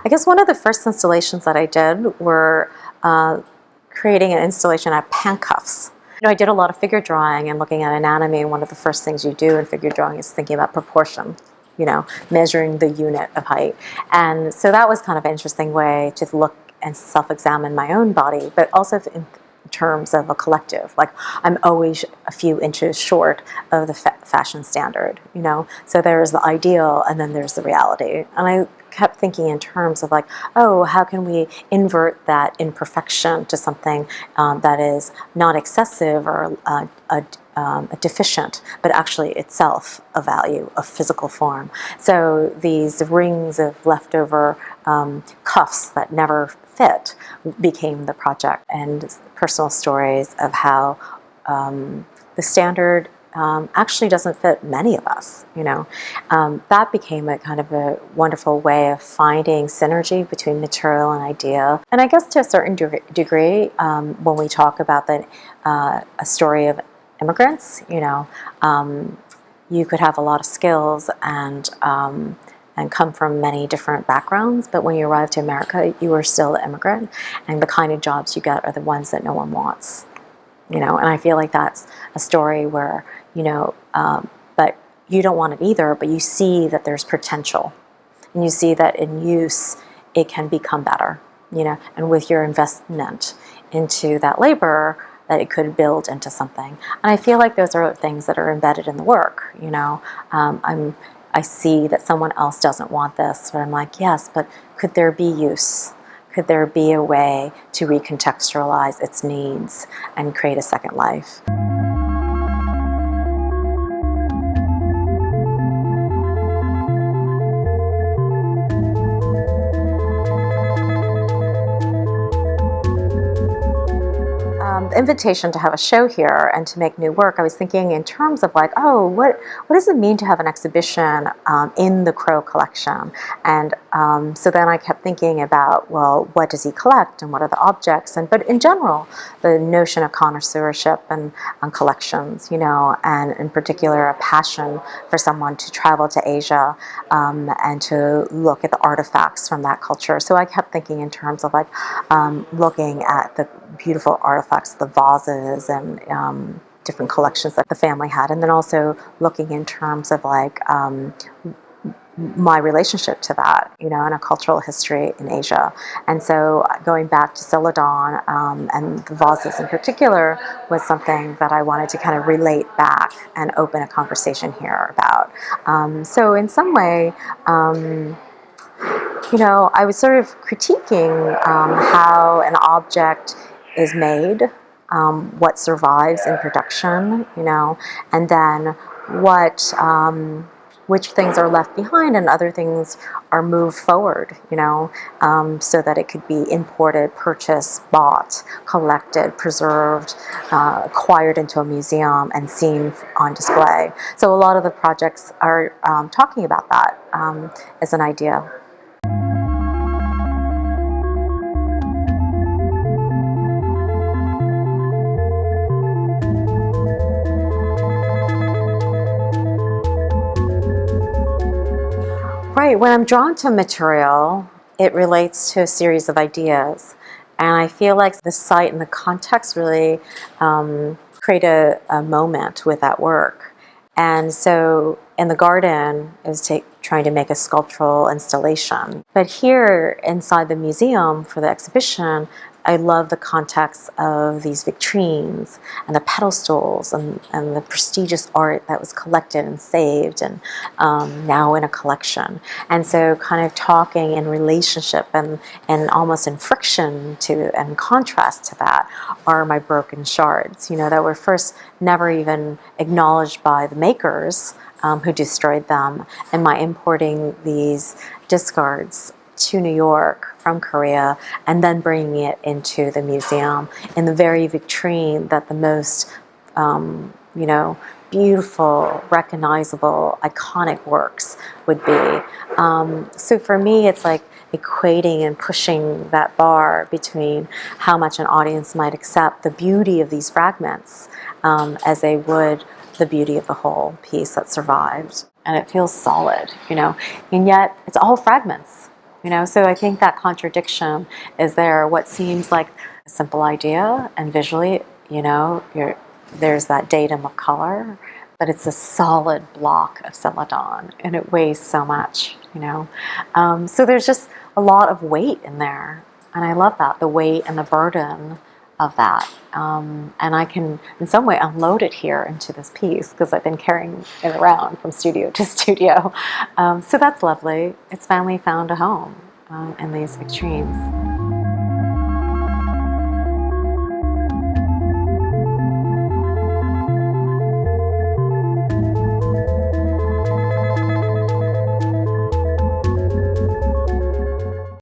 I guess one of the first installations that I did were creating an installation at handcuffs. I did a lot of figure drawing and looking at anatomy, and one of the first things you do in figure drawing is thinking about proportion, measuring the unit of height. And so that was kind of an interesting way to look and self-examine my own body, but also in terms of a collective. Like, I'm always a few inches short of the fashion standard, So there's the ideal and then there's the reality. And I kept thinking in terms of like, oh, how can we invert that imperfection to something that is not excessive or deficient, but actually itself a value, a physical form. So these rings of leftover cuffs that never fit became the project, and personal stories of how the standard actually doesn't fit many of us, That became a kind of a wonderful way of finding synergy between material and idea. And I guess to a certain degree, when we talk about a story of immigrants, you could have a lot of skills and come from many different backgrounds, but when you arrive to America, you are still an immigrant, and the kind of jobs you get are the ones that no one wants. And I feel like that's a story where, but you don't want it either, but you see that there's potential, and you see that in use, it can become better, and with your investment into that labor, that it could build into something. And I feel like those are things that are embedded in the work, I see that someone else doesn't want this, but I'm like, yes, but could there be use? Could there be a way to recontextualize its needs and create a second life? The invitation to have a show here and to make new work, I was thinking in terms of like, oh, what does it mean to have an exhibition in the Crow collection? And so then I kept thinking about, well, what does he collect and what are the objects? But in general, the notion of connoisseurship and collections, and in particular a passion for someone to travel to Asia and to look at the artifacts from that culture. So I kept thinking in terms of like looking at the beautiful artifacts, the vases and different collections that the family had, and then also looking in terms of like my relationship to that, and a cultural history in Asia. And so going back to Celadon and the vases in particular was something that I wanted to kind of relate back and open a conversation here about. So in some way, I was sort of critiquing how an object is made, what survives in production, and then which things are left behind and other things are moved forward, so that it could be imported, purchased, bought, collected, preserved, acquired into a museum and seen on display. So a lot of the projects are talking about that as an idea. Right, when I'm drawn to material, it relates to a series of ideas. And I feel like the site and the context really create a moment with that work. And so in the garden, it was trying to make a sculptural installation. But here inside the museum for the exhibition, I love the context of these vitrines and the pedestals and the prestigious art that was collected and saved and now in a collection. And so kind of talking in relationship and almost in friction to and contrast to that are my broken shards, that were first never even acknowledged by the makers who destroyed them, and my importing these discards to New York from Korea and then bringing it into the museum in the very vitrine that the most beautiful, recognizable, iconic works would be. So for me, it's like equating and pushing that bar between how much an audience might accept the beauty of these fragments as they would the beauty of the whole piece that survived. And it feels solid, and yet it's all fragments. You know, so I think that contradiction is there. What seems like a simple idea, and visually, you know, there's that datum of color, but it's a solid block of celadon, and it weighs so much, you know. So there's just a lot of weight in there, and I love that, the weight and the burden of that. And I can, in some way, unload it here into this piece because I've been carrying it around from studio to studio. So that's lovely. It's finally found a home in these vitrines.